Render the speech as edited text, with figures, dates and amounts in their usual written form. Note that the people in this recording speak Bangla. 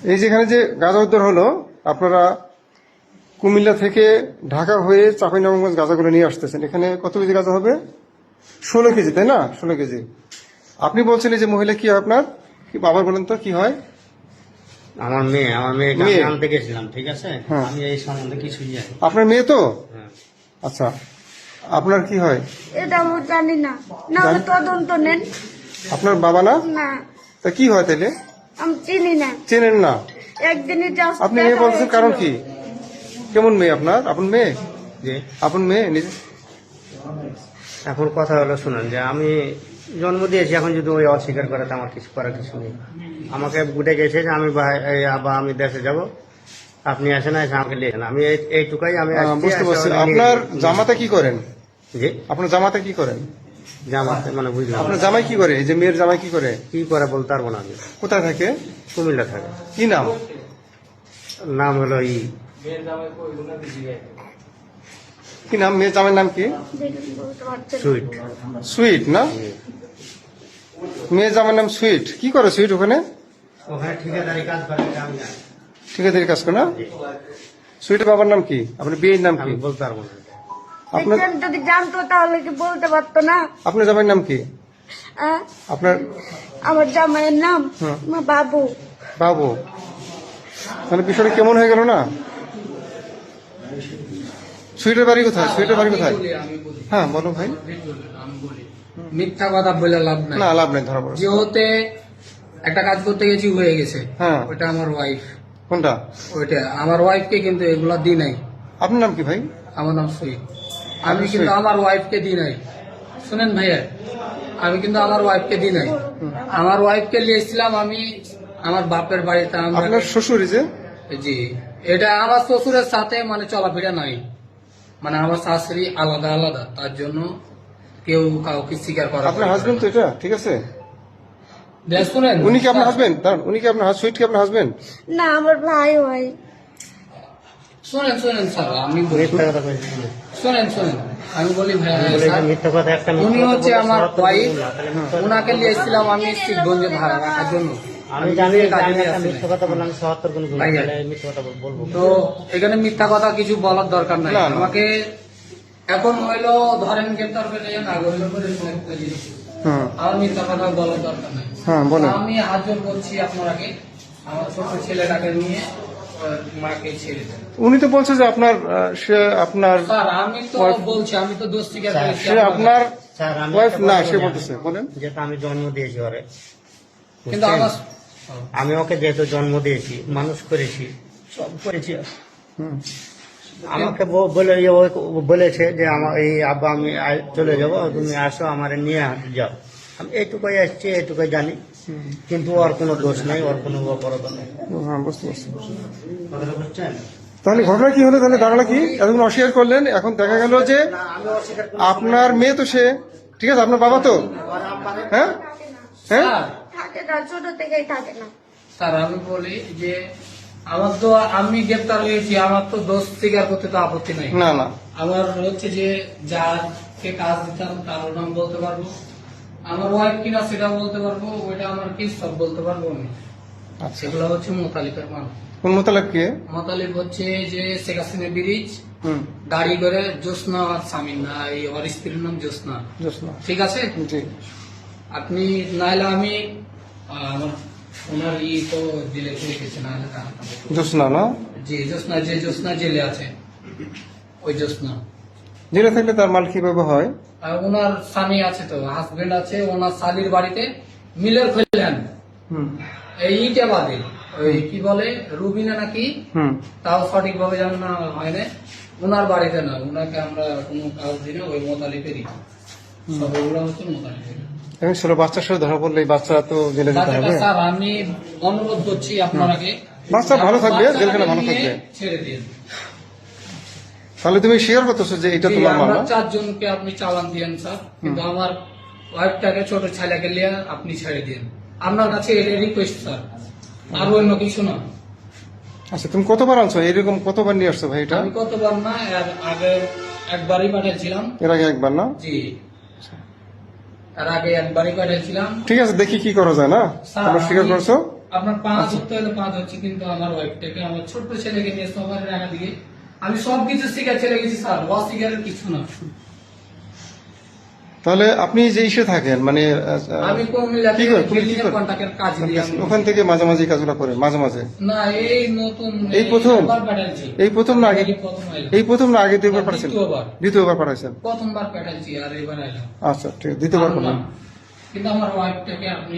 এই যেখানে যে গাঁজা উদ্ধার হলো, আপনারা কুমিল্লা থেকে ঢাকা হয়ে চাঁপাইনবাবগঞ্জ গাঁজাগুলো নিয়ে আসতেছেন। এখানে কত কেজি গাঁজা হবে? 16 কেজি, তাই না? 16 কেজি। আপনি বলছেন এই যে মহিলা কি হয় আপনার? কি আবার বলেন তো কি হয়? আমার মেয়েকে মেয়ে? আমি আনতে গেছিলাম, ঠিক আছে। হ্যাঁ। আমি এই সম্বন্ধে কিছুই জানি না। আপনার মেয়ে তো? হ্যাঁ। আচ্ছা, আপনার কি হয়? এটা আমি জানি না, না হলে তদন্ত নেন। আপনার বাবা না? না, তা কি হয় তাইলে? আমি চিনি না। চেনেন না? একদিনই just আপনি মেয়ে দেখা বলছেন, হয়েছিল। কারণ কি? কেমন মেয়ে আপনার? আপন মেয়ে? যে আপন মেয়ে নিজে? এখন কথা হলো শুনেন, যে আমি জন্ম দিয়েছি, এখন যদি ওই অস্বীকার করে তো আমার কিছু করার কিছু নেই। আমাকে বুটে গেছে যে আমি আবার আমি দেশে যাব, আপনি আসেন, এসে আমাকে নিয়ে যান। আমি এইটুকাই আমি আসছি, বুঝতে এসে পারছি। ওরা নিয়ে আপনার গেছে। জামাতা কি করেন? জি, আপনার জামাতা কি করেন? জামাতে মানে বুঝলাম আপনার না। জামাই কি করে? এই যে মেয়ের জামাই কি করে? কি করে বলতে পারবো না আমি। কোথায় থাকে? কুমিল্লা থাকে। কি নাম? নাম হলো কি নাম? মেয়ের জামাইয়ের নাম কি? দেখে বলতে পারছি না। সুইট। সুইট না? মেয়ের জামাইয়ের নাম সুইট। কি করে সুইট ওখানে? ওখানে ঠিকাদারি কাজ করে, এটা আমি জানি। ঠিকাদারি কাজ করে না? সুইটের বাবার নাম কি? আপনার বিয়ের নাম কি? আমি বলতে পারবো না। আপনার একজন যদি জানতো তাহলে কি বলতে পারতো না? আপনার জামাইয়ের নাম কি? আহ, আপনার আমার জামাইয়ের নাম হ্যাঁ। আমার বাবু। বাবু। মানে বিষয়টা কেমন হয়ে গেল না? সুইটের বাড়ি কোথায়? সুইটের বাড়ি কোথায়? হ্যাঁ বলো ভাই। মিথ্যা কথা বলে লাভ নাই। না, লাভ নেই, ধরা পড়ে। যেহেতু একটা কাজ করতে গেছি হয়ে গেছে, হ্যাঁ। ওটা আমার ওয়াইফ, কোনটা? ওইটা আমার ওয়াইফকে কিন্তু এগুলা দি নাই। আপনার নাম কি ভাই? আমার নাম সুইট। আমি আপনি কিন্তু সুইট? আমার ওয়াইফকে দি নাই। শুনেন ভাইয়া, আমি কিন্তু আমার ওয়াইফকে দি নাই। আমার ওয়াইফকে নিয়েছিলাম আমি আমার বাপের বাড়িতে। আমরা আপনার শ্বশুরই যে? জি, এটা আমার শ্বশুরের সাথে মানে চলাফেরা নাই, মানে আমার শাশুড়ি আলাদা আলাদা, তার জন্য কেউ কাউকে স্বীকার করা আপনার হাজবেন্ড তো এটা, ঠিক আছে? শুনেন, উনি কি আপনার হাজবেন্ড? দাঁড়ান, উনি কি আপনার সুইট কি আপনার হাজবেন্ড? না, আমার ভাই হয়। শুনেন শুনেন স্যার, আমি বলি, মিথ্যা কথা বলছি না। শুনেন শুনেন, আমি বলি ভাইয়া আমি বলি যে স্যার, মিথ্যা কথা একটা মিথ্যা উনি কথা হচ্ছে বলে আমার সনাতন ওয়াইফ। বলবো না, তাহলে মিথ্যা কথা ওনাকে নিয়ে এসেছিলাম আমি শিবগঞ্জে ভাড়া রাখার জন্য। আমি জানি যে কাজে আমি নিয়ে একটা আসছি মিথ্যা না। কথা বললাম, আমি ৭৭ কোনো গুণ, ভাইয়া। তাহলে মিথ্যা কথা বলবো। তো এখানে মিথ্যা কথা কিছু বলার দরকার নাই। না, না। আমাকে এখন হইলো ধরেন গ্রেপ্তার করে যান, আগে হইলো করে একটা জিনিস। হুম, আমার মিথ্যা কথা বলার দরকার নাই। হ্যাঁ বলেন। আমি হাত জোর করছি আপনাকে, আমার ছোট ছেলেটাকে নিয়ে মাকে ছেড়ে দেন। উনি তো বলছে যে আপনার সে আপনার স্যার আমি তো Wife- বলছি, আমি তো দোষ স্বীকার স্যার, করেছি সে আপনাকে। আপনার স্যার, আমি ওয়াইফ একটা না, কথা সে বলি, বলতেছে, বলেন। যেহেতু আমি জন্ম দিয়েছি ওরে, কিন্তু বুঝছেন? আমার আমি ওকে যেহেতু জন্ম দিয়েছি, মানুষ করেছি, সব করেছি, হুম। আমাকে বলেছে যে আমার এই আব্বা আমি চলে যাবো, তুমি আসো আমার নিয়ে যাও। আমি এইটুকুই আসছি, এইটুকুই জানি, কিন্তু ওর কোনো দোষ নেই, ওর কোনো অপরাধ নেই। হ্যাঁ, বুঝতে পারছি। কথাটা বুঝছেন? তাহলে ঘটনা কি হলো? তাহলে দাঁড়ালো কি? এতক্ষণ অস্বীকার করলেন, এখন দেখা গেল যে না, আমি অস্বীকার করি। আপনার মেয়ে তো সে, ঠিক আছে, আপনার বাবা তো, হ্যাঁ হ্যাঁ। স্যার, থাকে না, ছোট থেকেই থাকে না। স্যার আমি বলি যে আমার তো, আমি গ্রেপ্তার হয়েছি, আমার তো দোষ স্বীকার করতে তো আপত্তি নাই। না না, আমার হচ্ছে যে যাকে কাজ দিতাম তার নাম বলতে পারবো, আমার ওয়াইফ কিনা সেটা বলতে পারবো, ওইটা আমার কি সব বলতে পারবো আমি। আচ্ছা। সেগুলো হচ্ছে মোতালিফের মান। কোন মোতালেব কে? মোতালিফ হচ্ছে যে শেখ হাসিনা ব্রিজ হুম, গাড়ি করে জ্যোৎস্না আর স্বামীর না, এই ওর স্ত্রীর নাম জ্যোৎস্না, জোসনা। ঠিক আছে? জি। আপনি নাহলে আমি আমার ওনার তো জেলে চলে গেছে, নাহলে জোসনা না? জি জ্যোৎস্না, যে জ্যোৎস্না জেলে আছে, ওই জ্যোৎস্না। জেলে থাকলে তার মাল কিভাবে হয়? আর ওনার স্বামী আছে, তো হাজবেন্ড আছে, ওনার শালির বাড়িতে মিলের খুললেন, হুম এই ইটে বাদে, ওই কি বলে রুবিনা নাকি, হুম। তাও সঠিক ভাবে জানা না হয় না। ওনার বাড়িতে না, ওনাকে আমরা কোনো কাজ দিই না, ওই মোতালিফেরই সব, ওগুলো হচ্ছে মোতালিফের। এখন 16 বাচ্চার সাথে ধরা পড়লে এই বাচ্চা তো জেলে যেতে বাচ্চাটা হবে। স্যার আমি অনুরোধ করছি আপনাকে, বাচ্চা ভালো থাকবে, বাচ্চাটাকে জেলখানা ভালো নিয়ে থাকবে। ছেড়ে দিন। তাহলে তুমি স্বীকার করতেছো যে এটা জি, তোমার মাল আমরা না? 4 জনকে আপনি চালান দিয়েন স্যার, কিন্তু আমার ওয়াইফটাকে, ছোট ছেলেকে নিয়ে আপনি ছেড়ে দিন। আপনার কাছে এটা রিকোয়েস্ট স্যার, আর অন্য কিছু না। আচ্ছা, তুমি কতবার আনছো এরকম? কতবার নিয়ে আসছো ভাই এটা? আমি কতবার না, এর আগে একবারই পাঠিয়েছিলাম। এর আগে একবার না? জি, এর আগে একবারই পাঠিয়েছিলাম। ঠিক আছে, দেখি কি করা যায় না। স্যার, তোমরা স্বীকার আমি- করছো? আপনার 5 ধরতে হলে 5 হচ্ছে, কিন্তু আমার ওয়াইফটাকে আমার ছোট ছেলেকে নিয়ে সবার রাখা দিয়ে আমি সবকিছু শিখে চলে গেছি স্যার, অস্বীকারের কিছু না। তাহলে আপনি যে ইসে থাকেন মানে আমি কুমিল্লা কি থেকে করে? কুমিল্লা কি বিল্ডিং এর করে? কন্ট্রাক্টের কাজ দিই আমি। ওখান থেকে মাঝে মাঝে এই কাজগুলো করে মাঝে মাঝে না, এই নতুন এই প্রথম? একবার পাঠাচ্ছি। এই প্রথম না আগে? এই প্রথম আইলাম। এই প্রথম না আগে দুইবার পাঠাচ্ছেন? দ্বিতীয়বার। দ্বিতীয়বার পাঠাচ্ছেন। প্রথমবার পাঠাচ্ছি আর এবার আইলাম। আচ্ছা ঠিক আছে, দ্বিতীয়বার করলেন। কিন্তু আমার ওয়াইফটাকে আপনি